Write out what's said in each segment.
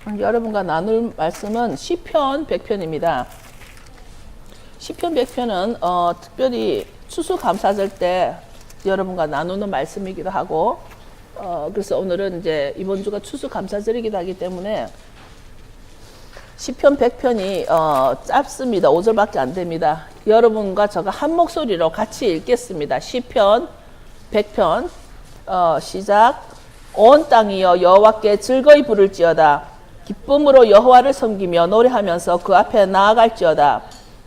여러분과 나눌 말씀은 시편 100편입니다. 시편 100편은 특별히 추수감사절 때 여러분과 나누는 말씀이기도 하고, 그래서 오늘은 이제 이번 주가 추수감사절이기도 하기 때문에 시편 100편이 짧습니다. 5절밖에 안 됩니다. 여러분과 저가 한 목소리로 같이 읽겠습니다. 시편 100편 시작. 온 땅이여 여호와께 즐거이 부를지어다. 기쁨으로 여호와를 섬기며 노래하면서 그 앞에 나아갈지어다.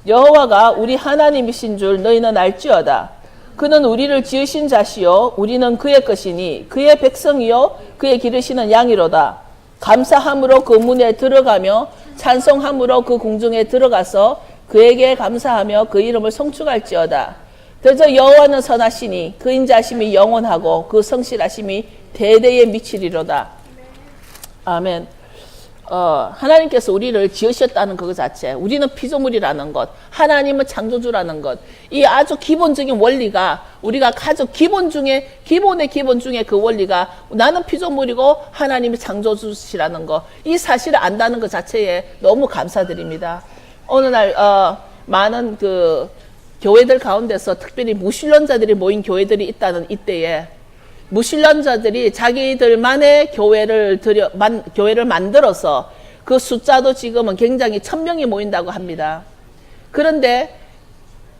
여호와가 우리 하나님이신 줄 너희는 알지어다. 그는 우리를 지으신 자시요 우리는 그의 것이니 그의 백성이요 그의 기르시는 양이로다. 감사함으로 그 문에 들어가며 찬송함으로 그 궁중에 들어가서 그에게 감사하며 그 이름을 송축할지어다. 대저 여호와는 선하시니 그 인자심이 영원하고 그 성실하심이 대대에 미치리로다. 아멘. 하나님께서 우리를 지으셨다는 그것 자체, 우리는 피조물이라는 것, 하나님은 창조주라는 것, 이 아주 기본적인 원리가 우리가 가장 기본 중에 그 원리가 나는 피조물이고 하나님이 창조주시라는 것, 이 사실을 안다는 것 자체에 너무 감사드립니다. 어느 날 많은 그 교회들 가운데서 특별히 무신론자들이 모인 교회들이 있다는 이때에 무신론자들이 자기들만의 교회를 만들어서 그 숫자도 지금은 굉장히 1000명이 모인다고 합니다. 그런데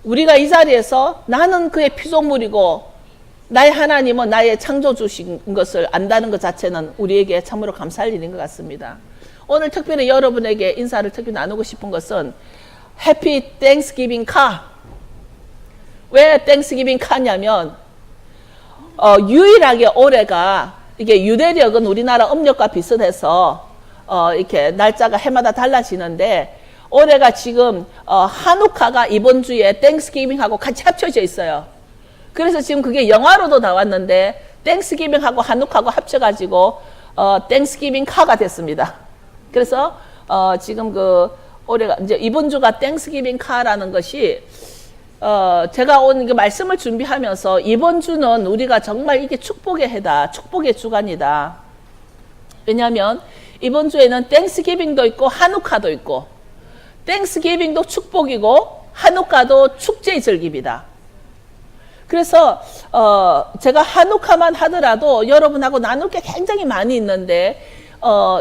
우리가 이 자리에서 나는 그의 피조물이고 나의 하나님은 나의 창조주신 것을 안다는 것 자체는 우리에게 참으로 감사할 일인 것 같습니다. 오늘 특별히 여러분에게 인사를 특히 나누고 싶은 것은 해피 땡스기빙 카. 왜 땡스기빙 카냐면 유일하게 올해가 이게 유대력은 우리나라 음력과 비슷해서 이렇게 날짜가 해마다 달라지는데 올해가 지금 한우카가 이번 주에 땡스기빙하고 같이 합쳐져 있어요. 그래서 지금 그게 영화로도 나왔는데 땡스기빙하고 한우카하고 합쳐가지고 땡스기빙 카가 됐습니다. 그래서 지금 그 올해가 이제 이번 주가 땡스기빙 카라는 것이 제가 오늘 그 말씀을 준비하면서 이번 주는 우리가 정말 이게 축복의 해다. 축복의 주간이다. 왜냐하면 이번 주에는 땡스기빙도 있고 한우카도 있고 땡스기빙도 축복이고 한우카도 축제의 절기입니다. 그래서 제가 한우카만 하더라도 여러분하고 나눌 게 굉장히 많이 있는데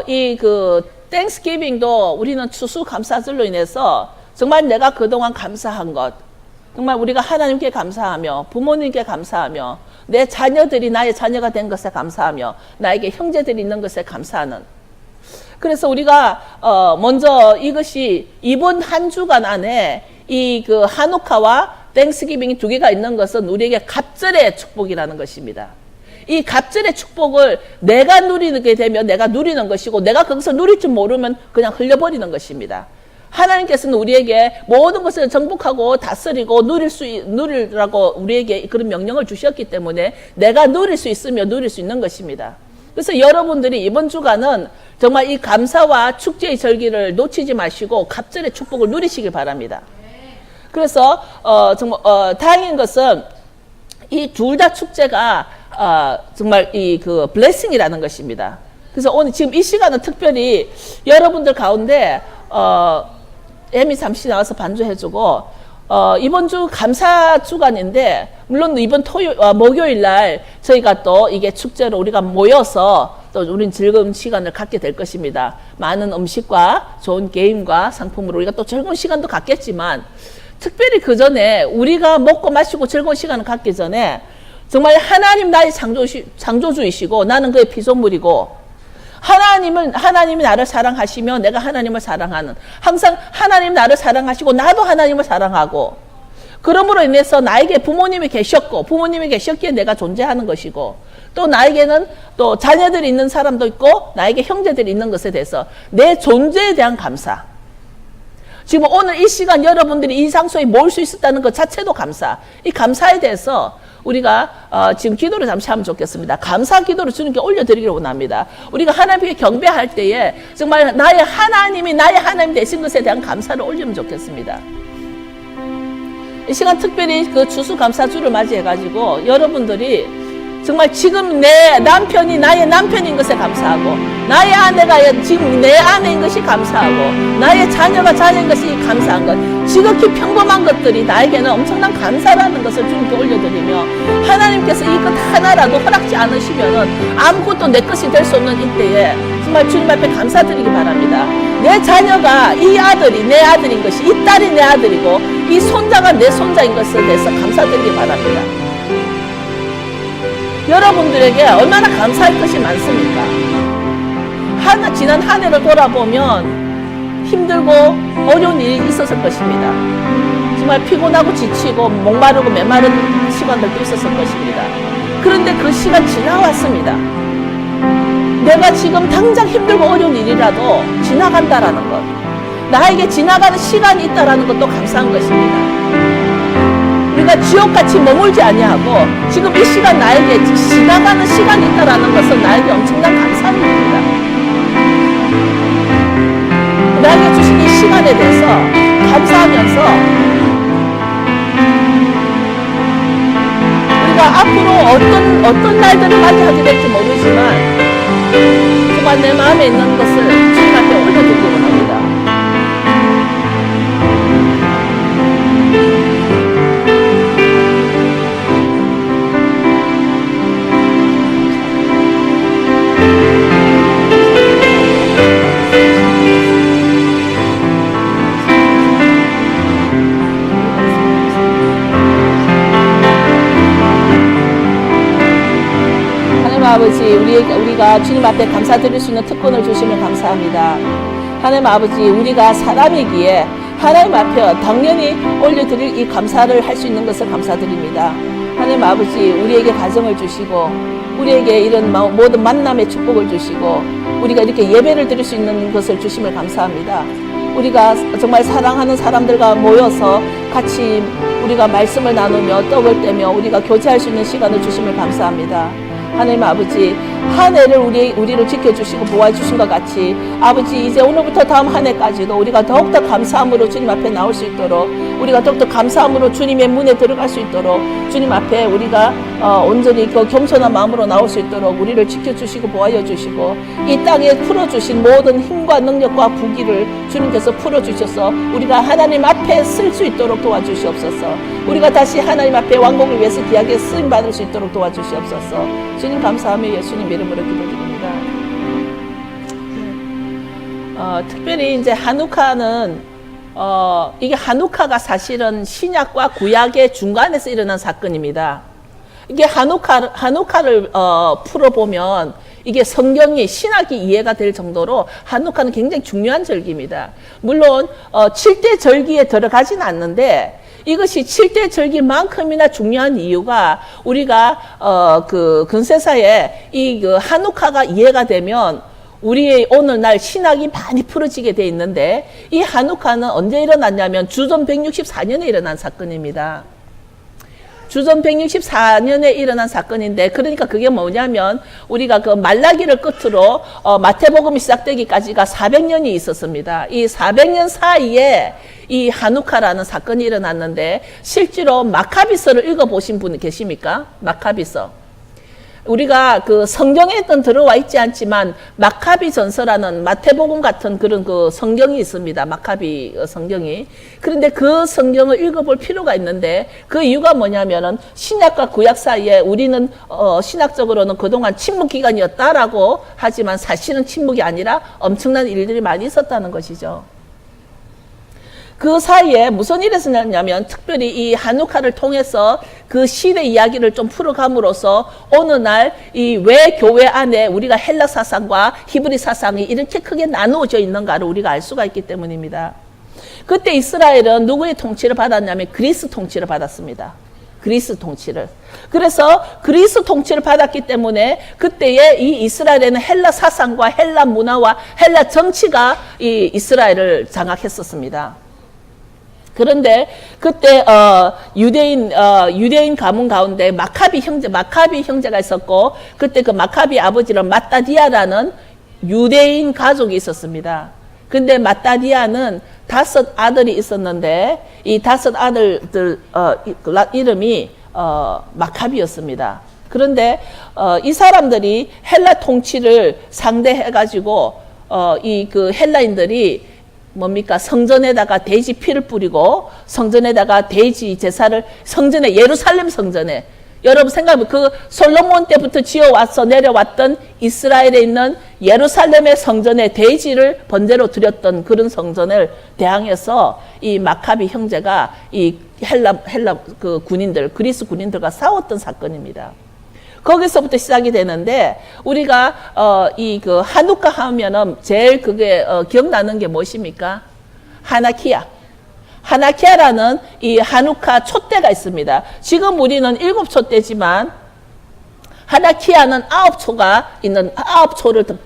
이 그 땡스기빙도 우리는 추수감사절로 인해서 정말 내가 그동안 감사한 것, 정말 우리가 하나님께 감사하며 부모님께 감사하며 내 자녀들이 나의 자녀가 된 것에 감사하며 나에게 형제들이 있는 것에 감사하는, 그래서 우리가 먼저 이것이 이번 한 주간 안에 이 그 한우카와 땡스기빙이 두 개가 있는 것은 우리에게 갑절의 축복이라는 것입니다. 이 갑절의 축복을 내가 누리게 되면 내가 누리는 것이고 내가 거기서 누릴 줄 모르면 그냥 흘려버리는 것입니다. 하나님께서는 우리에게 모든 것을 정복하고 다스리고 누리라고 우리에게 그런 명령을 주셨기 때문에 내가 누릴 수 있으며 누릴 수 있는 것입니다. 그래서 여러분들이 이번 주간은 정말 이 감사와 축제의 절기를 놓치지 마시고 갑절의 축복을 누리시길 바랍니다. 그래서 정말 다행인 것은 이 둘 다 축제가 정말 이 그 블레싱이라는 것입니다. 그래서 오늘 지금 이 시간은 특별히 여러분들 가운데 에미 잠시 나와서 반주해주고 이번 주 감사 주간인데 물론 이번 목요일 날 저희가 또 이게 축제로 우리가 모여서 또 우린 즐거운 시간을 갖게 될 것입니다. 많은 음식과 좋은 게임과 상품으로 우리가 또 즐거운 시간도 갖겠지만 특별히 그 전에 우리가 먹고 마시고 즐거운 시간을 갖기 전에 정말 하나님 나의 창조주이시고 나는 그의 피조물이고 하나님이 나를 사랑하시며 내가 하나님을 사랑하는, 항상 하나님 나를 사랑하시고 나도 하나님을 사랑하고, 그러므로 인해서 나에게 부모님이 계셨고 부모님이 계셨기에 내가 존재하는 것이고 또 나에게는 또 자녀들이 있는 사람도 있고 나에게 형제들이 있는 것에 대해서 내 존재에 대한 감사. 지금 오늘 이 시간 여러분들이 이 장소에 모일 수 있었다는 것 자체도 감사. 이 감사에 대해서 우리가 지금 기도를 잠시 하면 좋겠습니다. 감사 기도를 주님께 올려드리기를 원합니다. 우리가 하나님께 경배할 때에 정말 나의 하나님이 나의 하나님 되신 것에 대한 감사를 올리면 좋겠습니다. 이 시간 특별히 그 추수감사주를 맞이해가지고 여러분들이 정말 지금 내 남편이 나의 남편인 것에 감사하고, 나의 아내가 지금 내 아내인 것이 감사하고, 나의 자녀가 자녀인 것이 감사한 것, 지극히 평범한 것들이 나에게는 엄청난 감사라는 것을 주님께 올려드리며, 하나님께서 이 것 하나라도 허락지 않으시면은 아무것도 내 것이 될 수 없는 이때에 정말 주님 앞에 감사드리기 바랍니다. 내 자녀가 이 아들이 내 아들인 것이, 이 딸이 내 아들이고, 이 손자가 내 손자인 것에 대해서 감사드리기 바랍니다. 여러분들에게 얼마나 감사할 것이 많습니까? 지난 한 해를 돌아보면 힘들고 어려운 일이 있었을 것입니다. 정말 피곤하고 지치고 목마르고 메마른 시간들도 있었을 것입니다. 그런데 그 시간 지나왔습니다. 내가 지금 당장 힘들고 어려운 일이라도 지나간다라는 것, 나에게 지나가는 시간이 있다라는 것도 감사한 것입니다. 우리가 지옥같이 머물지 아니하고 지금 이 시간 나에게 지나가는 시간이 있다라는 것은 나에게 엄청난 감사한 일입니다. 나에게 주신 이 시간에 대해서 감사하면서 우리가 앞으로 어떤 날들을 맞이하게 될지 모르지만 정말 내 마음에 있는 것을 주님 앞에 올려드리기 원합니다. 아버지, 우리가 주님 앞에 감사드릴 수 있는 특권을 주시면 감사합니다. 하나님 아버지, 우리가 사람이기에 하나님 앞에 당연히 올려드릴 이 감사를 할 수 있는 것을 감사드립니다. 하나님 아버지, 우리에게 가정을 주시고 우리에게 이런 모든 만남의 축복을 주시고 우리가 이렇게 예배를 드릴 수 있는 것을 주심을 감사합니다. 우리가 정말 사랑하는 사람들과 모여서 같이 우리가 말씀을 나누며 떡을 떼며 우리가 교제할 수 있는 시간을 주심을 감사합니다. 하나님 아버지, 한 해를 우리를 지켜주시고 보호해주신 것 같이 아버지, 이제 오늘부터 다음 한 해까지도 우리가 더욱더 감사함으로 주님 앞에 나올 수 있도록, 우리가 더욱더 감사함으로 주님의 문에 들어갈 수 있도록, 주님 앞에 우리가 온전히 그 겸손한 마음으로 나올 수 있도록 우리를 지켜주시고 보호하여 주시고, 이 땅에 풀어주신 모든 힘과 능력과 부기를 주님께서 풀어주셔서 우리가 하나님 앞에 쓸 수 있도록 도와주시옵소서. 우리가 다시 하나님 앞에 왕국을 위해서 귀하게 쓰임받을 수 있도록 도와주시옵소서. 주님 감사하며 예수님 이름으로 기도드립니다. 특별히 이제 한우카는 이게 한우카가 사실은 신약과 구약의 중간에서 일어난 사건입니다. 이게 한우카를 풀어보면 이게 성경이 신학이 이해가 될 정도로 한우카는 굉장히 중요한 절기입니다. 물론 7대 절기에 들어가진 않는데 이것이 7대 절기만큼이나 중요한 이유가 우리가 그 근세사에 이 한우카가 이해가 되면 우리의 오늘날 신학이 많이 풀어지게 돼 있는데, 이 한우카는 언제 일어났냐면 주전 164년에 일어난 사건입니다. 주전 164년에 일어난 사건인데, 그러니까 그게 뭐냐면 우리가 그 말라기를 끝으로 마태복음이 시작되기까지가 400년이 있었습니다. 이 400년 사이에 이 한우카라는 사건이 일어났는데, 실제로 마카비서를 읽어보신 분 계십니까? 마카비서. 우리가 그 성경에는 들어와 있지 않지만 마카비 전서라는 마태복음 같은 그런 그 성경이 있습니다. 마카비 성경이. 그런데 그 성경을 읽어볼 필요가 있는데, 그 이유가 뭐냐면은 신약과 구약 사이에 우리는 신학적으로는 그동안 침묵 기간이었다라고 하지만 사실은 침묵이 아니라 엄청난 일들이 많이 있었다는 것이죠. 그 사이에 무슨 일이 있었냐면, 특별히 이 한우카를 통해서 그 시대 이야기를 좀 풀어감으로써 어느 날 이 왜 교회 안에 우리가 헬라 사상과 히브리 사상이 이렇게 크게 나누어져 있는가를 우리가 알 수가 있기 때문입니다. 그때 이스라엘은 누구의 통치를 받았냐면 그리스 통치를 받았습니다. 그리스 통치를. 그래서 그리스 통치를 받았기 때문에 그때의 이 이스라엘에는 헬라 사상과 헬라 문화와 헬라 정치가 이 이스라엘을 장악했었습니다. 그런데 그때 유대인 가문 가운데 마카비 형제가 있었고, 그때 그 마카비 아버지는 마따디아라는 유대인 가족이 있었습니다. 근데 마따디아는 5 아들이 있었는데 이 5 아들들 이름이 마카비였습니다. 그런데 이 사람들이 헬라 통치를 상대해가지고 이 그 헬라인들이 뭡니까? 성전에다가 돼지 피를 뿌리고 성전에다가 돼지 제사를 성전에 예루살렘 성전에 여러분 생각해보면 그 솔로몬 때부터 지어와서 내려왔던 이스라엘에 있는 예루살렘의 성전에 돼지를 번제로 드렸던 그런 성전을 대항해서 이 마카비 형제가 이 헬라 그 군인들 그리스 군인들과 싸웠던 사건입니다. 거기서부터 시작이 되는데 우리가 이 그 하누카 하면은 제일 그게 기억나는 게 무엇입니까? 하나키아라는 이 하누카 촛대가 있습니다. 지금 우리는 7촛대지만 하나키아는 9초가 있는 9초를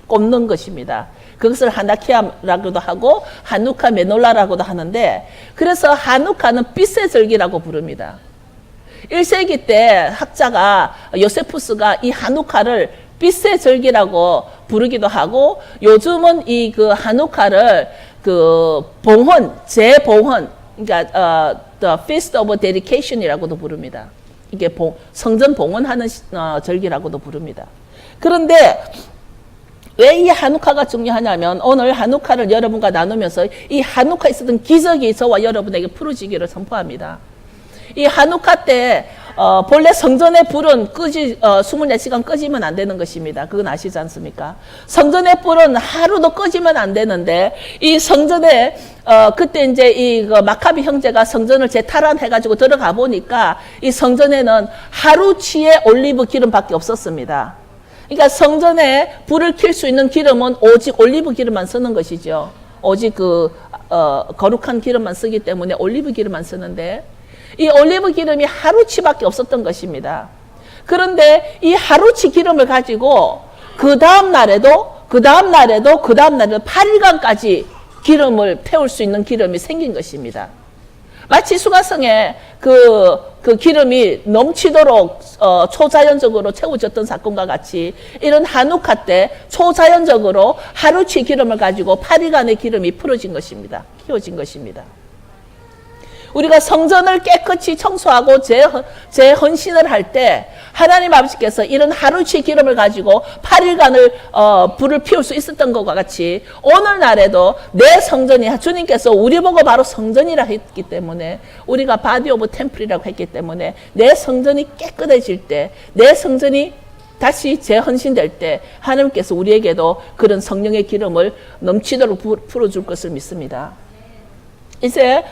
꼽는 것입니다. 그것을 하나키아라고도 하고 하누카 메놀라라고도 하는데 그래서 하누카는 빛의 절기라고 부릅니다. 1세기 때 학자가 요세푸스가 이 하누카를 빛의 절기라고 부르기도 하고 요즘은 이 그 하누카를 그 재봉헌, 그러니까 the Feast of Dedication이라고도 부릅니다. 이게 성전 봉헌하는 절기라고도 부릅니다. 그런데 왜 이 하누카가 중요하냐면 오늘 하누카를 여러분과 나누면서 이 하누카에 있었던 기적이 저와 여러분에게 풀어지기를 선포합니다. 이 하누카 때 본래 성전의 불은 24시간 꺼지면 안 되는 것입니다. 그건 아시지 않습니까? 성전의 불은 하루도 꺼지면 안 되는데 이 성전에 그때 이제 이 마카비 형제가 성전을 재탈환해가지고 들어가 보니까 이 성전에는 하루치의 올리브 기름밖에 없었습니다. 그러니까 성전에 불을 켤 수 있는 기름은 오직 올리브 기름만 쓰는 것이죠. 오직 거룩한 기름만 쓰기 때문에 올리브 기름만 쓰는데 이 올리브 기름이 하루치밖에 없었던 것입니다. 그런데 이 하루치 기름을 가지고 그 다음 날에도 8일간까지 기름을 태울 수 있는 기름이 생긴 것입니다. 마치 수가성에 그 기름이 넘치도록 초자연적으로 채워졌던 사건과 같이 이런 하누카 때 초자연적으로 하루치 기름을 가지고 8일간의 기름이 풀어진 것입니다. 키워진 것입니다. 우리가 성전을 깨끗이 청소하고 재헌신을 할 때 하나님 아버지께서 이런 하루치 기름을 가지고 8일간을 불을 피울 수 있었던 것과 같이 오늘날에도 내 성전이 주님께서 우리 보고 바로 성전이라 했기 때문에 우리가 바디 오브 템플이라고 했기 때문에 내 성전이 깨끗해질 때 내 성전이 다시 재헌신될 때 하나님께서 우리에게도 그런 성령의 기름을 넘치도록 풀어줄 것을 믿습니다. 이제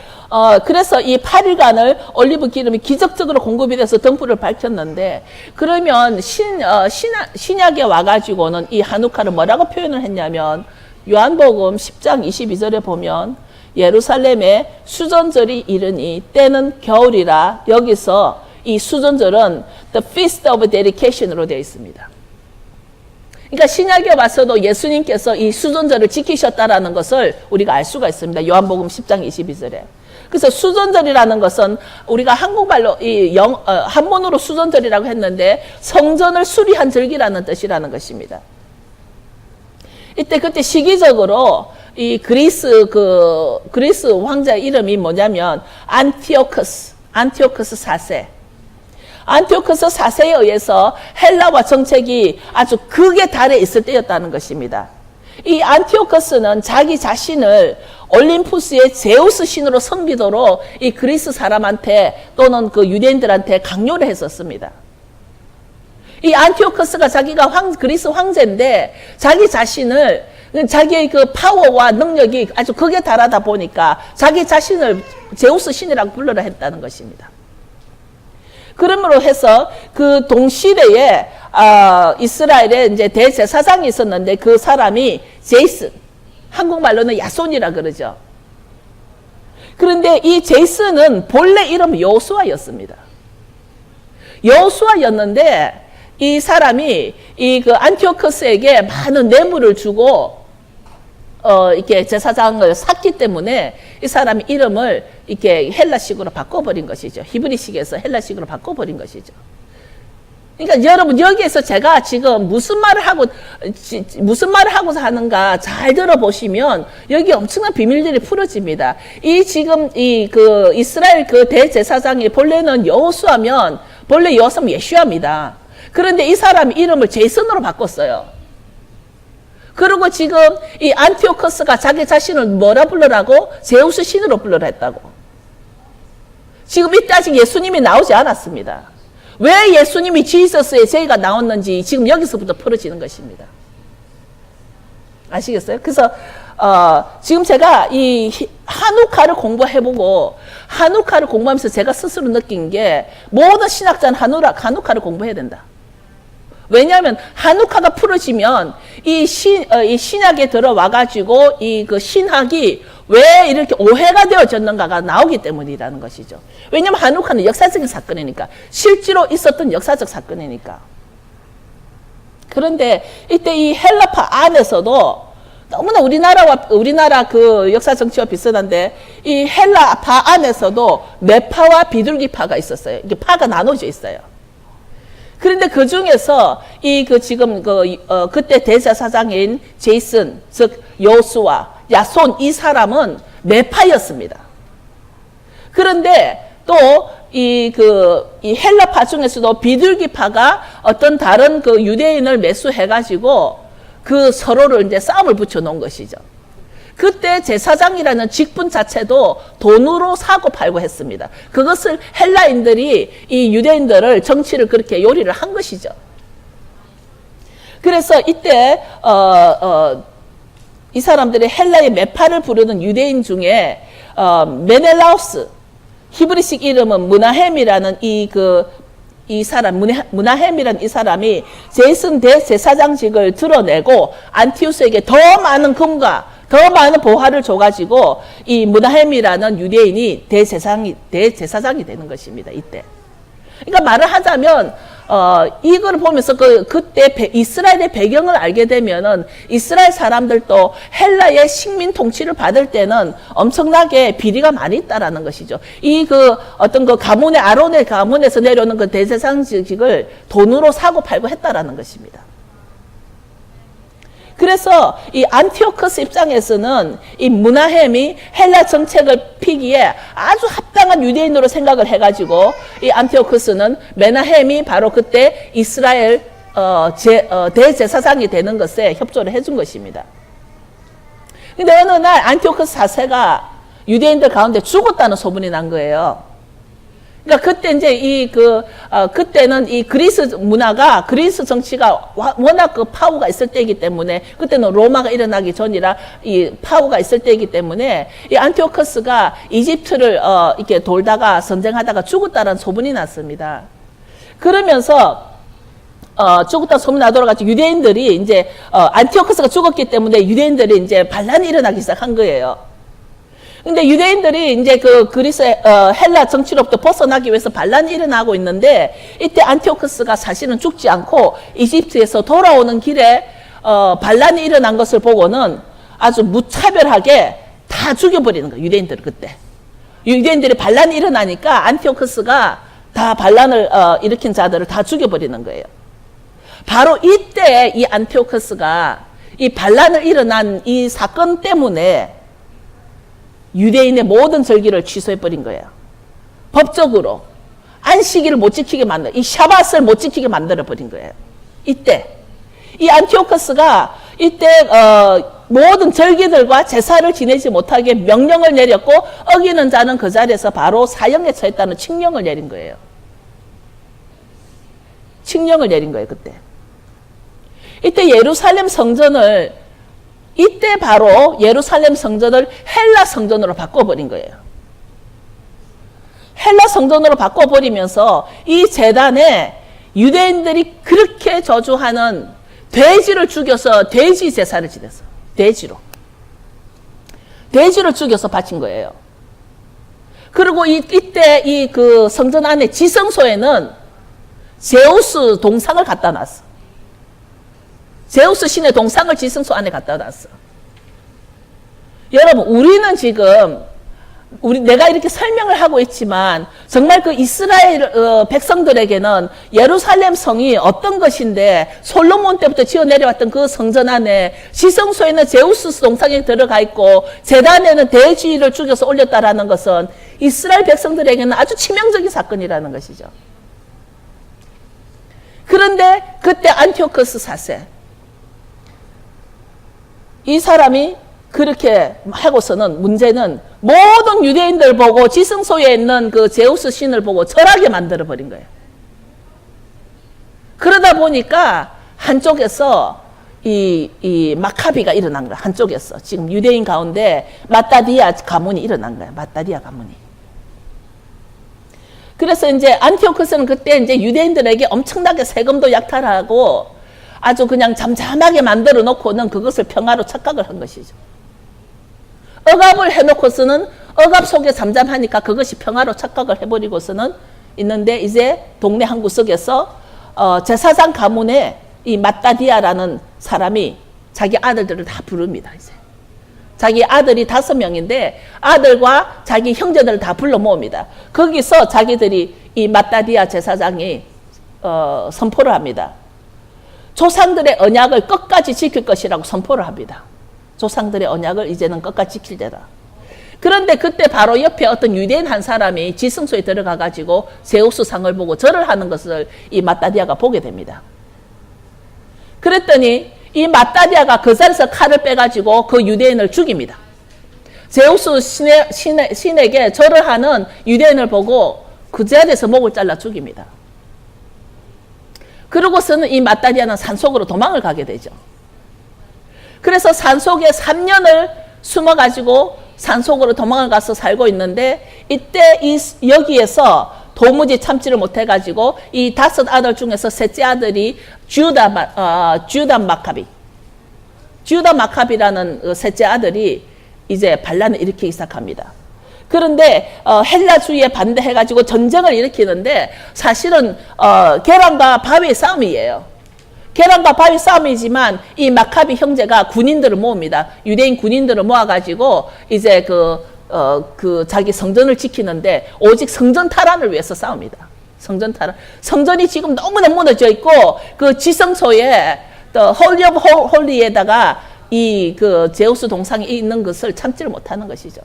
그래서 이 8일간을 올리브 기름이 기적적으로 공급이 돼서 등불을 밝혔는데 그러면 신약에 와가지고는 이 하누카를 뭐라고 표현을 했냐면 요한복음 10장 22절에 보면 예루살렘에 수전절이 이르니 때는 겨울이라 여기서 이 수전절은 the Feast of Dedication으로 되어 있습니다. 그러니까 신약에 와서도 예수님께서 이 수전절을 지키셨다라는 것을 우리가 알 수가 있습니다. 요한복음 10장 22절에. 그래서 수전절이라는 것은 우리가 한국말로 한문으로 수전절이라고 했는데 성전을 수리한 절기라는 뜻이라는 것입니다. 그때 시기적으로 이 그리스 황제 이름이 뭐냐면 안티오커스 4세. 안티오코스 4세에 의해서 헬라와 정책이 아주 극에 달해 있을 때였다는 것입니다. 이 안티오코스는 자기 자신을 올림푸스의 제우스 신으로 섬기도록 이 그리스 사람한테 또는 그 유대인들한테 강요를 했었습니다. 이 안티오코스가 자기가 그리스 황제인데 자기 자신을 자기의 그 파워와 능력이 아주 극에 달하다 보니까 자기 자신을 제우스 신이라고 불러라 했다는 것입니다. 그러므로 해서 그 동시대에 이스라엘에 이제 대제사장이 있었는데 그 사람이 제이슨, 한국말로는 야손이라 그러죠. 그런데 이 제이슨은 본래 이름은 여호수아였습니다. 여호수아였는데 이 사람이 이 그 안티오코스에게 많은 뇌물을 주고 이렇게 제사장을 샀기 때문에 이 사람이 이름을 이렇게 헬라식으로 바꿔버린 것이죠. 히브리식에서 헬라식으로 바꿔버린 것이죠. 그러니까 여러분 여기에서 제가 지금 무슨 말을 하고서 하는가 잘 들어보시면 여기 엄청난 비밀들이 풀어집니다. 이 지금 그 이스라엘 그 대제사장이 본래는 여호수아면 본래 여호수아면 예슈아입니다. 그런데 이 사람이 이름을 제이슨으로 바꿨어요. 그리고 지금 이 안티오커스가 자기 자신을 뭐라 불러라고? 제우스 신으로 불러라 했다고. 지금 이때 아직 예수님이 나오지 않았습니다. 왜 예수님이 지저스의 제가 나왔는지 지금 여기서부터 풀어지는 것입니다. 아시겠어요? 그래서 지금 제가 이 한우카를 공부해보고 한우카를 공부하면서 제가 스스로 느낀 게 모든 신학자는 한우카를 공부해야 된다. 왜냐하면 한우카가 풀어지면 이 신약에 들어와가지고 이 그 신학이 왜 이렇게 오해가 되어졌는가가 나오기 때문이라는 것이죠. 왜냐하면 한우카는 역사적인 사건이니까. 실제로 있었던 역사적 사건이니까. 그런데 이때 이 헬라파 안에서도 너무나 우리나라 그 역사 정치와 비슷한데 이 헬라파 안에서도 매파와 비둘기파가 있었어요. 이게 파가 나눠져 있어요. 그런데 그 중에서 그때 대제사장인 제이슨, 즉 여호수아, 야손 이 사람은 매파였습니다. 그런데 또 이 헬라파 중에서도 비둘기파가 어떤 다른 그 유대인을 매수해가지고 그 서로를 이제 싸움을 붙여 놓은 것이죠. 그때 제사장이라는 직분 자체도 돈으로 사고 팔고 했습니다. 그것을 헬라인들이 이 유대인들을 정치를 그렇게 요리를 한 것이죠. 그래서 이때 이 사람들이 헬라의 메파를 부르는 유대인 중에 메넬라우스, 히브리식 이름은 무나헴이라는 이 사람, 무나헴이라는 이 사람이 제이슨 대제사장직을 드러내고 안티우스에게 더 많은 금과 더 많은 보화를 줘가지고 이 무나헴이라는 유대인이 대제사장이 되는 것입니다. 이때. 그러니까 말을 하자면 이걸 보면서 그때 이스라엘의 배경을 알게 되면은 이스라엘 사람들도 헬라의 식민 통치를 받을 때는 엄청나게 비리가 많이 있다라는 것이죠. 어떤 가문의 아론의 가문에서 내려오는 그 대제사장직을 돈으로 사고 팔고 했다라는 것입니다. 그래서 이 안티오커스 입장에서는 이 무나헴이 헬라 정책을 피기에 아주 합당한 유대인으로 생각을 해가지고 이 안티오커스는 메나헴이 바로 그때 이스라엘 대제사장이 되는 것에 협조를 해준 것입니다. 근데 어느 날 안티오커스 4세가 유대인들 가운데 죽었다는 소문이 난 거예요. 그러니까 그때 이제 그때는 이 그리스 문화가, 그리스 정치가 워낙 그 파워가 있을 때이기 때문에, 그때는 로마가 일어나기 전이라 이 파워가 있을 때이기 때문에 이 안티오커스가 이집트를 이렇게 돌다가 전쟁하다가 죽었다는 소문이 났습니다. 그러면서 죽었다 소문이 나돌아가지고 유대인들이 이제 안티오커스가 죽었기 때문에 유대인들이 이제 반란이 일어나기 시작한 거예요. 근데 유대인들이 이제 그리스 헬라 정치로부터 벗어나기 위해서 반란이 일어나고 있는데 이때 안티오커스가 사실은 죽지 않고 이집트에서 돌아오는 길에 반란이 일어난 것을 보고는 아주 무차별하게 다 죽여버리는 거예요. 유대인들을 그때. 유대인들이 반란이 일어나니까 안티오커스가 다 반란을 일으킨 자들을 다 죽여버리는 거예요. 바로 이때 이 안티오커스가 이 반란을 일어난 이 사건 때문에 유대인의 모든 절기를 취소해버린 거예요. 법적으로. 안식일을 못 지키게 이 샤밧을 못 지키게 만들어버린 거예요. 이때. 이 안티오커스가 이때, 모든 절기들과 제사를 지내지 못하게 명령을 내렸고, 어기는 자는 그 자리에서 바로 사형에 처했다는 칙령을 내린 거예요. 칙령을 내린 거예요, 그때. 이때 예루살렘 성전을 이때 바로 예루살렘 성전을 헬라 성전으로 바꿔버린 거예요. 헬라 성전으로 바꿔버리면서 이 제단에 유대인들이 그렇게 저주하는 돼지를 죽여서 돼지 제사를 지냈어. 돼지로. 돼지를 죽여서 바친 거예요. 그리고 이때 그 성전 안에 지성소에는 제우스 동상을 갖다 놨어. 제우스 신의 동상을 지성소 안에 갖다 놨어. 여러분, 우리는 지금 내가 이렇게 설명을 하고 있지만 정말 그 이스라엘 백성들에게는 예루살렘 성이 어떤 것인데 솔로몬 때부터 지어 내려왔던 그 성전 안에 지성소에는 제우스 동상이 들어가 있고 제단에는 대지를 죽여서 올렸다라는 것은 이스라엘 백성들에게는 아주 치명적인 사건이라는 것이죠. 그런데 그때 안티오코스 4세 이 사람이 그렇게 하고서는 문제는 모든 유대인들 보고 지성소에 있는 그 제우스 신을 보고 절하게 만들어 버린 거예요. 그러다 보니까 한쪽에서 이 마카비가 일어난 거야. 한쪽에서 지금 유대인 가운데 마따디아 가문이 일어난 거야. 마따디아 가문이. 그래서 이제 안티오코스는 그때 이제 유대인들에게 엄청나게 세금도 약탈하고 아주 그냥 잠잠하게 만들어 놓고는 그것을 평화로 착각을 한 것이죠. 억압을 해놓고서는 억압 속에 잠잠하니까 그것이 평화로 착각을 해버리고서는 있는데 이제 동네 한 구석에서 제사장 가문에 이 마따디아라는 사람이 자기 아들들을 다 부릅니다. 이제 자기 아들이 5명인데 아들과 자기 형제들을 다 불러 모읍니다. 거기서 자기들이 이 마따디아 제사장이 선포를 합니다. 조상들의 언약을 끝까지 지킬 것이라고 선포를 합니다. 조상들의 언약을 이제는 끝까지 지킬 때다. 그런데 그때 바로 옆에 어떤 유대인 한 사람이 지성소에 들어가 가지고 제우스 상을 보고 절을 하는 것을 이 마따디아가 보게 됩니다. 그랬더니 이 마따디아가 그 자리에서 칼을 빼가지고 그 유대인을 죽입니다. 제우스 신에게 절을 하는 유대인을 보고 그 자리에서 목을 잘라 죽입니다. 그러고서는 이 마따디아는 산속으로 도망을 가게 되죠. 그래서 산속에 3년을 숨어가지고 산속으로 도망을 가서 살고 있는데 이때 여기에서 도무지 참지를 못해가지고 이 5 아들 중에서 셋째 아들이 주다 마카비라는 셋째 아들이 이제 반란을 일으키기 시작합니다. 그런데 헬라주의에 반대해가지고 전쟁을 일으키는데 사실은 계란과 바위의 싸움이에요. 계란과 바위 싸움이지만 이 마카비 형제가 군인들을 모읍니다. 유대인 군인들을 모아가지고 이제 자기 성전을 지키는데 오직 성전 탈환을 위해서 싸웁니다. 성전 탈환. 성전이 지금 너무나 무너져 있고 그 지성소에 홀리 오브 홀리에다가 이 제우스 동상이 있는 것을 참지를 못하는 것이죠.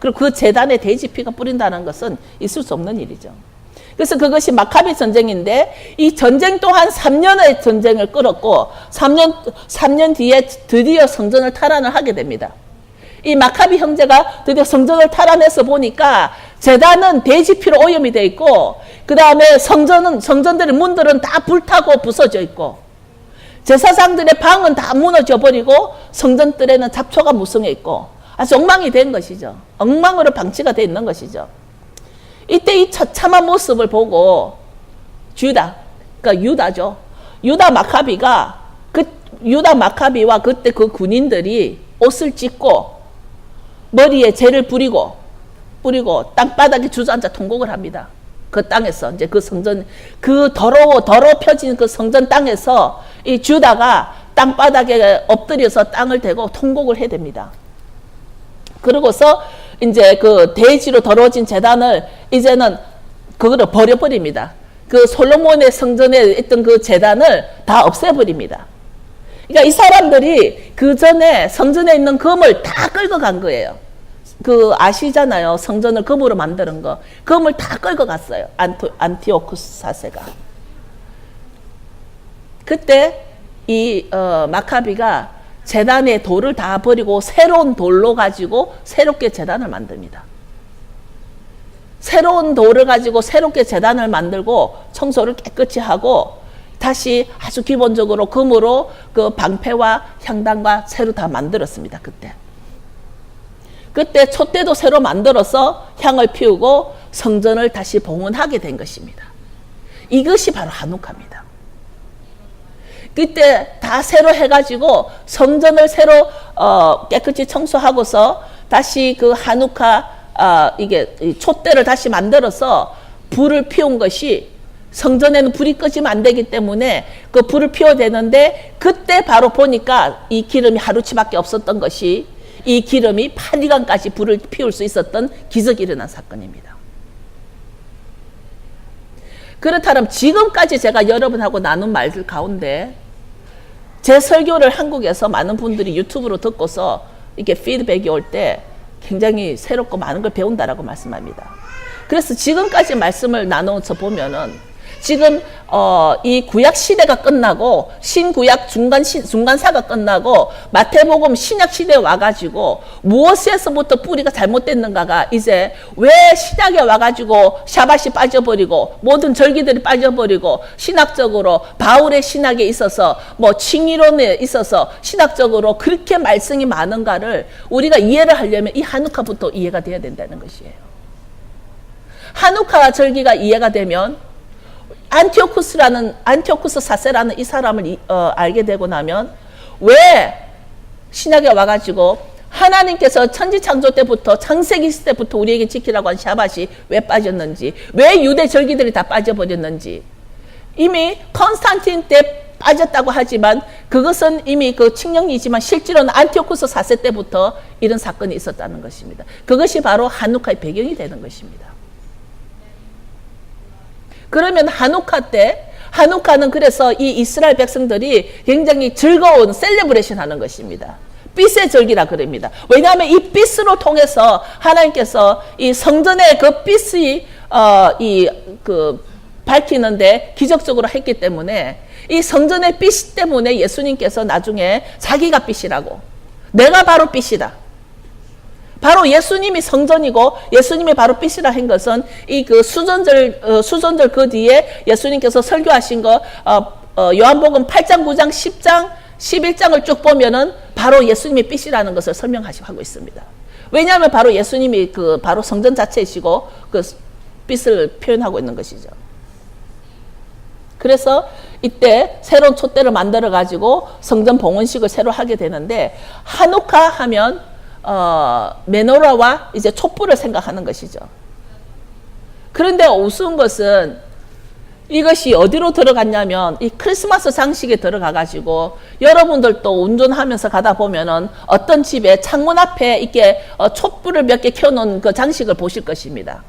그리고 그 제단에 돼지피가 뿌린다는 것은 있을 수 없는 일이죠. 그래서 그것이 마카비 전쟁인데 이 전쟁 동안 3년의 전쟁을 끌었고 3년 뒤에 드디어 성전을 탈환을 하게 됩니다. 이 마카비 형제가 드디어 성전을 탈환해서 보니까 제단은 돼지피로 오염이 되어 있고 그 다음에 성전들의 문들은 다 불타고 부서져 있고 제사장들의 방은 다 무너져 버리고 성전들에는 잡초가 무성해 있고 아주 엉망이 된 것이죠. 엉망으로 방치가 되어 있는 것이죠. 이때 이 처참한 모습을 보고 그러니까 유다죠. 유다 마카비와 그때 그 군인들이 옷을 찢고 머리에 재를 뿌리고 땅바닥에 주저앉아 통곡을 합니다. 그 땅에서 이제 그 성전 더러워 펴진 그 성전 땅에서 이 주다가 땅바닥에 엎드려서 땅을 대고 통곡을 해야 됩니다. 그러고서 이제 그 대지로 더러워진 제단을 이제는 그거를 버려버립니다. 그 솔로몬의 성전에 있던 그 제단을 다 없애버립니다. 그러니까 이 사람들이 그 전에 성전에 있는 금을 다 끌고 간 거예요. 아시잖아요. 성전을 금으로 만드는 거. 금을 다 끌고 갔어요. 안티오쿠스 4세가. 그때 이 마카비가 제단의 돌을 다 버리고 새로운 돌로 가지고 새롭게 제단을 만듭니다. 새로운 돌을 가지고 새롭게 제단을 만들고 청소를 깨끗이 하고 다시 아주 기본적으로 금으로 그 방패와 향단과 새로 다 만들었습니다. 그때 촛대도 새로 만들어서 향을 피우고 성전을 다시 봉헌하게 된 것입니다. 이것이 바로 하누카입니다. 그때 다 새로 해가지고 성전을 새로 깨끗이 청소하고서 다시 그 하누카 이게 촛대를 다시 만들어서 불을 피운 것이 성전에는 불이 꺼지면 안 되기 때문에 그 불을 피워야 되는데 그때 바로 보니까 이 기름이 하루치밖에 없었던 것이 이 기름이 8일간까지 불을 피울 수 있었던 기적이 일어난 사건입니다. 그렇다면 지금까지 제가 여러분하고 나눈 말들 가운데 제 설교를 한국에서 많은 분들이 유튜브로 듣고서 이렇게 피드백이 올 때 굉장히 새롭고 많은 걸 배운다라고 말씀합니다. 그래서 지금까지 말씀을 나눠서 보면은 지금 이 구약 시대가 끝나고 신구약 중간사가 끝나고 마태복음 신약 시대에 와가지고 무엇에서부터 뿌리가 잘못됐는가가 이제 왜 신약에 와가지고 샤밧이 빠져버리고 모든 절기들이 빠져버리고 신학적으로 바울의 신학에 있어서 뭐 칭의론에 있어서 신학적으로 그렇게 말씀이 많은가를 우리가 이해를 하려면 이 하누카부터 이해가 돼야 된다는 것이에요. 하누카 절기가 이해가 되면 안티오쿠스 4세라는 이 사람을 알게 되고 나면 왜 신약에 와가지고 하나님께서 천지창조 때부터 창세기 때부터 우리에게 지키라고 한 샤밧이 왜 빠졌는지, 왜 유대 절기들이 다 빠져버렸는지, 이미 컨스탄틴 때 빠졌다고 하지만 그것은 이미 그 칙령이지만 실제로는 안티오쿠스 4세 때부터 이런 사건이 있었다는 것입니다. 그것이 바로 하누카의 배경이 되는 것입니다. 그러면 하누카는 그래서 이 이스라엘 백성들이 굉장히 즐거운 셀레브레이션 하는 것입니다. 빛의 절기라 그럽니다. 왜냐하면 이 빛으로 통해서 하나님께서 이 성전의 그 빛이 밝히는데 기적적으로 했기 때문에 이 성전의 빛 때문에 예수님께서 나중에 자기가 빛이라고, 내가 바로 빛이다. 바로 예수님이 성전이고 예수님이 바로 빛이라 한 것은 이 그 수전절 그 뒤에 예수님께서 설교하신 거 요한복음 8장, 9장, 10장, 11장을 쭉 보면은 바로 예수님이 빛이라는 것을 설명하고 있습니다. 왜냐하면 바로 예수님이 바로 성전 자체이시고 그 빛을 표현하고 있는 것이죠. 그래서 이때 새로운 촛대를 만들어 가지고 성전 봉헌식을 새로 하게 되는데 하누카 하면 메노라와 이제 촛불을 생각하는 것이죠. 그런데 우스운 것은 이것이 어디로 들어갔냐면 이 크리스마스 장식에 들어가 가지고 여러분들도 운전하면서 가다 보면은 어떤 집에 창문 앞에 이렇게 촛불을 몇 개 켜놓은 그 장식을 보실 것입니다.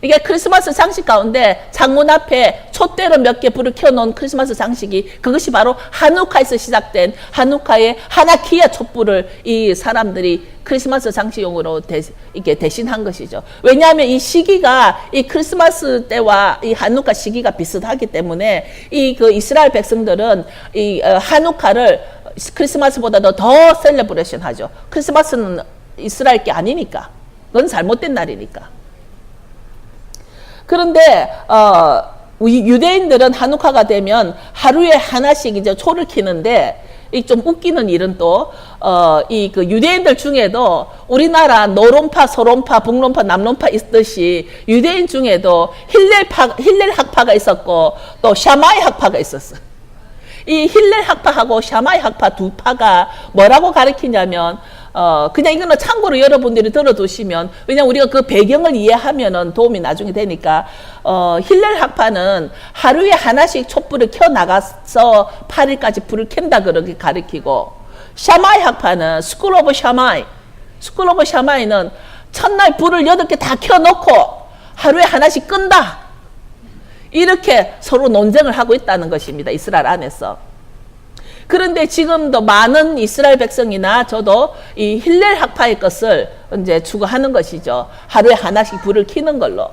이게 크리스마스 장식 가운데 창문 앞에 촛대로 몇 개 불을 켜놓은 크리스마스 장식이 그것이 바로 하누카에서 시작된 하누카의 하나키야 촛불을 이 사람들이 크리스마스 장식용으로 이렇게 대신한 것이죠. 왜냐하면 이 시기가 이 크리스마스 때와 이 하누카 시기가 비슷하기 때문에 이 그 이스라엘 백성들은 이 하누카를 크리스마스보다도 더 셀레브레이션 하죠. 크리스마스는 이스라엘 게 아니니까. 그건 잘못된 날이니까. 그런데 유대인들은 하누카가 되면 하루에 하나씩 이제 초를 켜는데 이 좀 웃기는 일은 또 이 그 유대인들 중에도 우리나라 노론파, 소론파, 북론파, 남론파 있듯이 유대인 중에도 힐렐 학파가 있었고 또 샤마이 학파가 있었어. 이 힐렐 학파하고 샤마이 학파 두 파가 뭐라고 가르치냐면 그냥 이거는 참고로 여러분들이 들어두시면, 왜냐면 우리가 그 배경을 이해하면은 도움이 나중에 되니까, 힐렐 학파는 하루에 하나씩 촛불을 켜나가서 8일까지 불을 켠다 그렇게 가르치고, 샤마이 학파는 스쿨 오브 샤마이는 첫날 불을 8개 다 켜놓고 하루에 하나씩 끈다. 이렇게 서로 논쟁을 하고 있다는 것입니다. 이스라엘 안에서. 그런데 지금도 많은 이스라엘 백성이나 저도 이 힐렐 학파의 것을 이제 추구하는 것이죠. 하루에 하나씩 불을 켜는 걸로.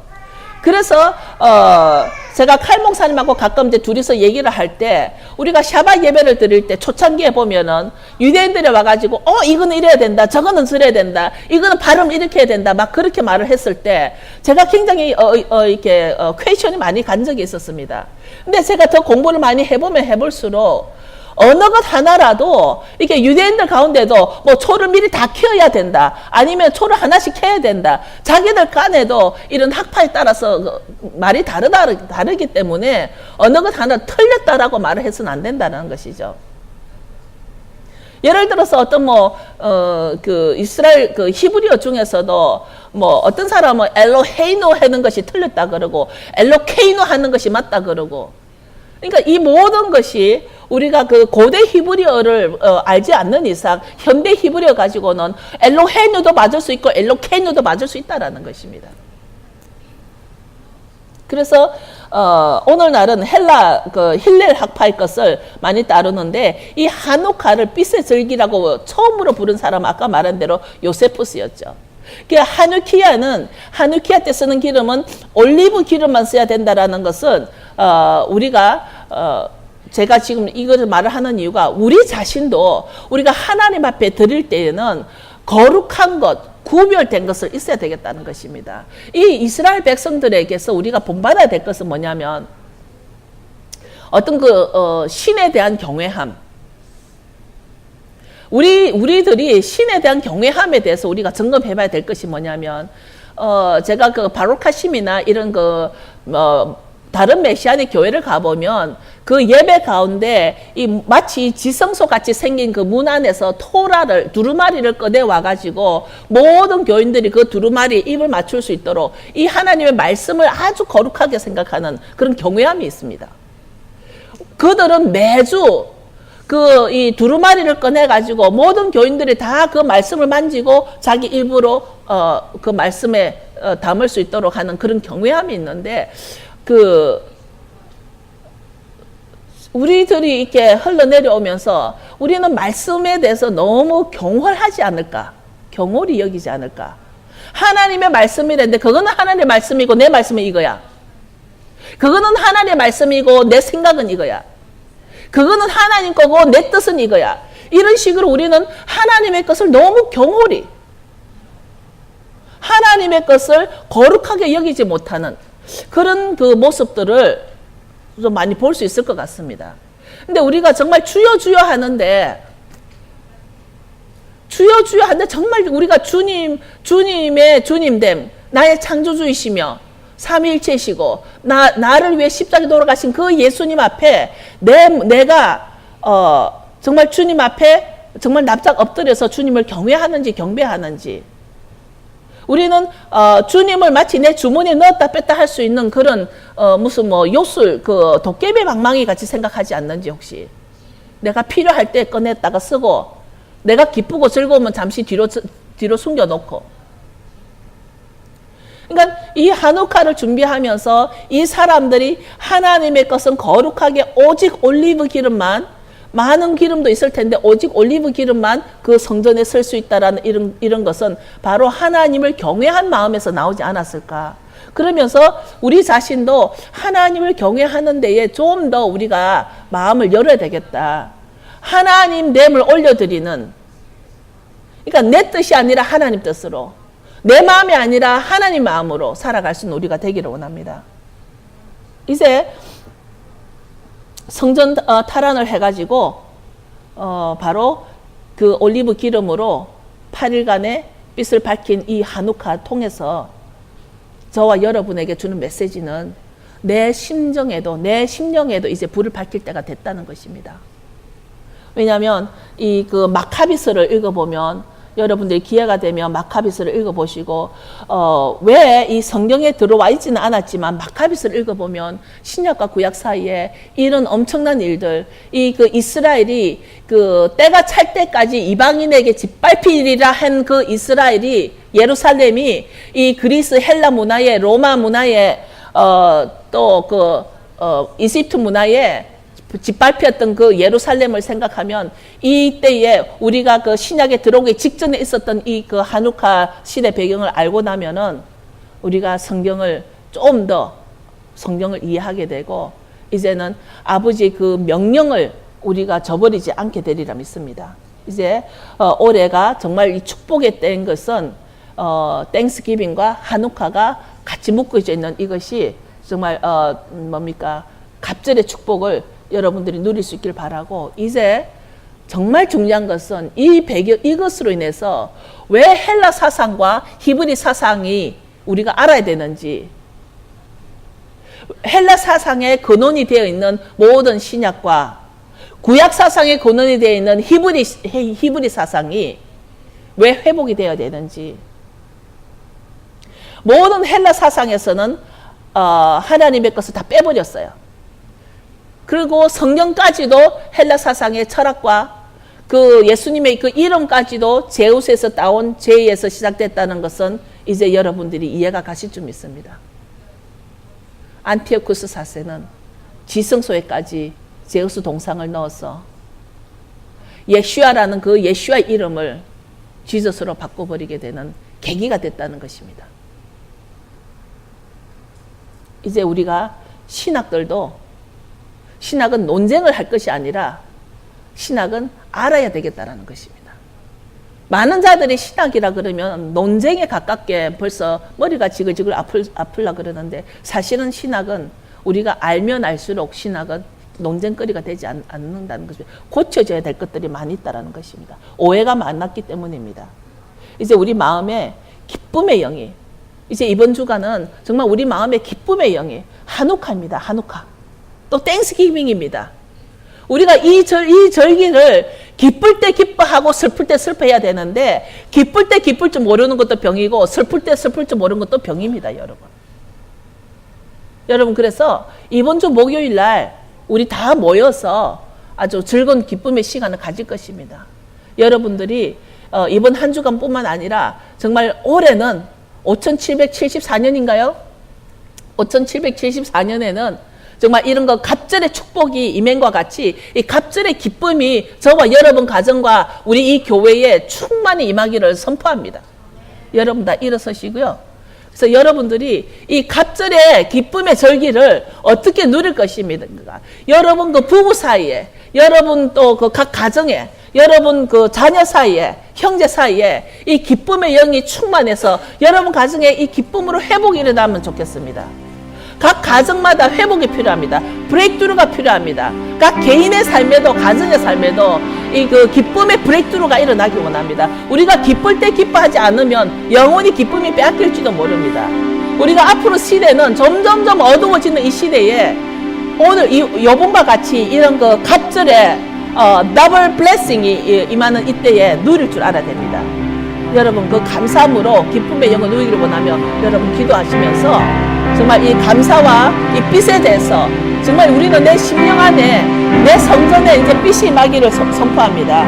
그래서 제가 칼 목사님하고 가끔 이제 둘이서 얘기를 할 때 우리가 샤밧 예배를 드릴 때 초창기에 보면은 유대인들이 와가지고 이거는 이래야 된다, 저거는 저래야 된다, 이거는 발음 이렇게 해야 된다, 막 그렇게 말을 했을 때 제가 굉장히 이렇게 퀘이션이 많이 간 적이 있었습니다. 근데 제가 더 공부를 많이 해보면 해볼수록 어느 것 하나라도 이게 유대인들 가운데도 뭐 초를 미리 다 켜야 된다, 아니면 초를 하나씩 켜야 된다, 자기들 간에도 이런 학파에 따라서 말이 다르기 때문에 어느 것 하나 틀렸다라고 말을 해서는 안 된다는 것이죠. 예를 들어서 어떤 그 이스라엘 그 히브리어 중에서도 뭐 어떤 사람은 엘로헤이노 하는 것이 틀렸다 그러고 엘로케이노 하는 것이 맞다 그러고, 그러니까 이 모든 것이 우리가 그 고대 히브리어를 알지 않는 이상 현대 히브리어 가지고는 엘로헤누도 맞을 수 있고 엘로케누도 맞을 수 있다라는 것입니다. 그래서 오늘날은 헬라 그 힐렐 학파의 것을 많이 따르는데 이 하누카를 빛의 절기라고 처음으로 부른 사람은 아까 말한 대로 요세푸스였죠. 그 하누키아 때 쓰는 기름은 올리브 기름만 써야 된다라는 것은 우리가 제가 지금 이거를 말을 하는 이유가 우리 자신도 우리가 하나님 앞에 드릴 때에는 거룩한 것, 구별된 것을 있어야 되겠다는 것입니다. 이 이스라엘 백성들에게서 우리가 본받아야 될 것은 뭐냐면 어떤 신에 대한 경외함. 우리들이 신에 대한 경외함에 대해서 우리가 점검해봐야 될 것이 뭐냐면 제가 그 바로카심이나 이런 다른 메시아닉 교회를 가보면 그 예배 가운데 마치 지성소 같이 생긴 그 문 안에서 두루마리를 꺼내 와가지고 모든 교인들이 그 두루마리에 입을 맞출 수 있도록 이 하나님의 말씀을 아주 거룩하게 생각하는 그런 경외함이 있습니다. 그들은 매주 이 두루마리를 꺼내가지고 모든 교인들이 다 그 말씀을 만지고 자기 입으로 그 말씀에 담을 수 있도록 하는 그런 경외함이 있는데 우리들이 이렇게 흘러내려오면서 우리는 말씀에 대해서 너무 경홀하지 않을까? 경홀히 여기지 않을까? 하나님의 말씀이랬는데 그거는 하나님의 말씀이고 내 말씀은 이거야. 그거는 하나님의 말씀이고 내 생각은 이거야. 그거는 하나님 거고 내 뜻은 이거야. 이런 식으로 우리는 하나님의 것을 너무 경홀히 하나님의 것을 거룩하게 여기지 못하는 그런 그 모습들을 좀 많이 볼 수 있을 것 같습니다. 근데 우리가 정말 주여 주여 하는데 정말 우리가 주님의 주님됨, 나의 창조주이시며 삼위일체시고 나를 위해 십자가에 돌아가신 그 예수님 앞에 내가 정말 주님 앞에 정말 납작 엎드려서 주님을 경외하는지 경배하는지 우리는 주님을 마치 내 주머니에 넣었다 뺐다 할 수 있는 그런 무슨 요술 도깨비 방망이 같이 생각하지 않는지 혹시 내가 필요할 때 꺼냈다가 쓰고 내가 기쁘고 즐거우면 잠시 뒤로 숨겨놓고 그러니까 이 하누카를 준비하면서 이 사람들이 하나님의 것은 거룩하게 오직 올리브 기름만 많은 기름도 있을 텐데 오직 올리브 기름만 그 성전에 쓸 수 있다라는 이런 것은 바로 하나님을 경외한 마음에서 나오지 않았을까. 그러면서 우리 자신도 하나님을 경외하는 데에 좀 더 우리가 마음을 열어야 되겠다. 하나님 됨을 올려드리는 그러니까 내 뜻이 아니라 하나님 뜻으로 내 마음이 아니라 하나님 마음으로 살아갈 수 있는 우리가 되기를 원합니다. 이제 성전 탈환을 해가지고 바로 그 올리브 기름으로 8일간의 빛을 밝힌 이 하누카 통해서 저와 여러분에게 주는 메시지는 내 심령에도 이제 불을 밝힐 때가 됐다는 것입니다. 왜냐하면 그 마카비스를 읽어보면 여러분들이 기회가 되면 마카비스를 읽어보시고 왜 이 성경에 들어와 있지는 않았지만 마카비스를 읽어보면 신약과 구약 사이에 이런 엄청난 일들 그 이스라엘이 그 때가 찰 때까지 이방인에게 짓밟히리라 한 그 이스라엘이 예루살렘이 이 그리스 헬라 문화에 로마 문화에 또 이집트 문화에 짓밟혔던 그 예루살렘을 생각하면 이때에 우리가 그 신약에 들어오기 직전에 있었던 이 그 하누카 시대 배경을 알고 나면은 우리가 성경을 좀 더 성경을 이해하게 되고 이제는 아버지의 그 명령을 우리가 저버리지 않게 되리라 믿습니다. 이제 올해가 정말 이 축복의 때인 것은 땡스기빙과 하누카가 같이 묶어져 있는 이것이 정말 갑절의 축복을 여러분들이 누릴 수 있길 바라고 이제 정말 중요한 것은 이것으로 인해서 왜 헬라 사상과 히브리 사상이 우리가 알아야 되는지 헬라 사상에 근원이 되어 있는 모든 신약과 구약 사상에 근원이 되어 있는 히브리 사상이 왜 회복이 되어야 되는지 모든 헬라 사상에서는 하나님의 것을 다 빼버렸어요. 그리고 성경까지도 헬라 사상의 철학과 그 예수님의 그 이름까지도 제우스에서 따온 제에서 시작됐다는 것은 이제 여러분들이 이해가 가실 줄 믿습니다. 안티오쿠스 4세는 지성소에까지 제우스 동상을 넣어서 예슈아라는 그 예슈아 이름을 지저스로 바꿔버리게 되는 계기가 됐다는 것입니다. 이제 우리가 신학들도 신학은 논쟁을 할 것이 아니라 신학은 알아야 되겠다는 것입니다. 많은 자들이 신학이라 그러면 논쟁에 가깝게 벌써 머리가 지글지글 아플라 그러는데 사실은 신학은 우리가 알면 알수록 신학은 논쟁거리가 되지 않는다는 것입니다. 고쳐져야 될 것들이 많이 있다는 것입니다. 오해가 많았기 때문입니다. 이제 우리 마음에 기쁨의 영이 이제 이번 주간은 정말 우리 마음에 기쁨의 영이 한우카입니다. 한우카. 또 땡스기빙입니다. 우리가 이 절기를 기쁠 때 기뻐하고 슬플 때 슬퍼해야 되는데 기쁠 때 기쁠 줄 모르는 것도 병이고 슬플 때 슬플 줄 모르는 것도 병입니다. 여러분 그래서 이번 주 목요일 날 우리 다 모여서 아주 즐거운 기쁨의 시간을 가질 것입니다. 여러분들이 이번 한 주간뿐만 아니라 정말 올해는 5774년인가요? 5774년에는 정말 이런 거 갑절의 축복이 이맨과 같이 이 갑절의 기쁨이 저와 여러분 가정과 우리 이 교회에 충만히 임하기를 선포합니다. 여러분 다 일어서시고요. 그래서 여러분들이 이 갑절의 기쁨의 절기를 어떻게 누릴 것입니까? 여러분 그 부부 사이에, 여러분 또 그 각 가정에, 여러분 그 자녀 사이에, 형제 사이에 이 기쁨의 영이 충만해서 여러분 가정에 이 기쁨으로 회복이 일어나면 좋겠습니다. 각 가정마다 회복이 필요합니다. 브레이크트루가 필요합니다. 각 개인의 삶에도 가정의 삶에도 이 그 기쁨의 브레이크트루가 일어나기 원합니다. 우리가 기쁠 때 기뻐하지 않으면 영원히 기쁨이 빼앗길지도 모릅니다. 우리가 앞으로 시대는 점점점 어두워지는 이 시대에 오늘 요번과 같이 이런 그 갑절에 더블 블레싱이 임하는 이때에 누릴 줄 알아야 됩니다. 여러분 그 감사함으로 기쁨의 영을 누리기를 원하며 여러분 기도하시면서 정말 이 감사와 이 빛에 대해서 정말 우리는 내 심령 안에 내 성전에 이제 빛이 임하기를 선포합니다.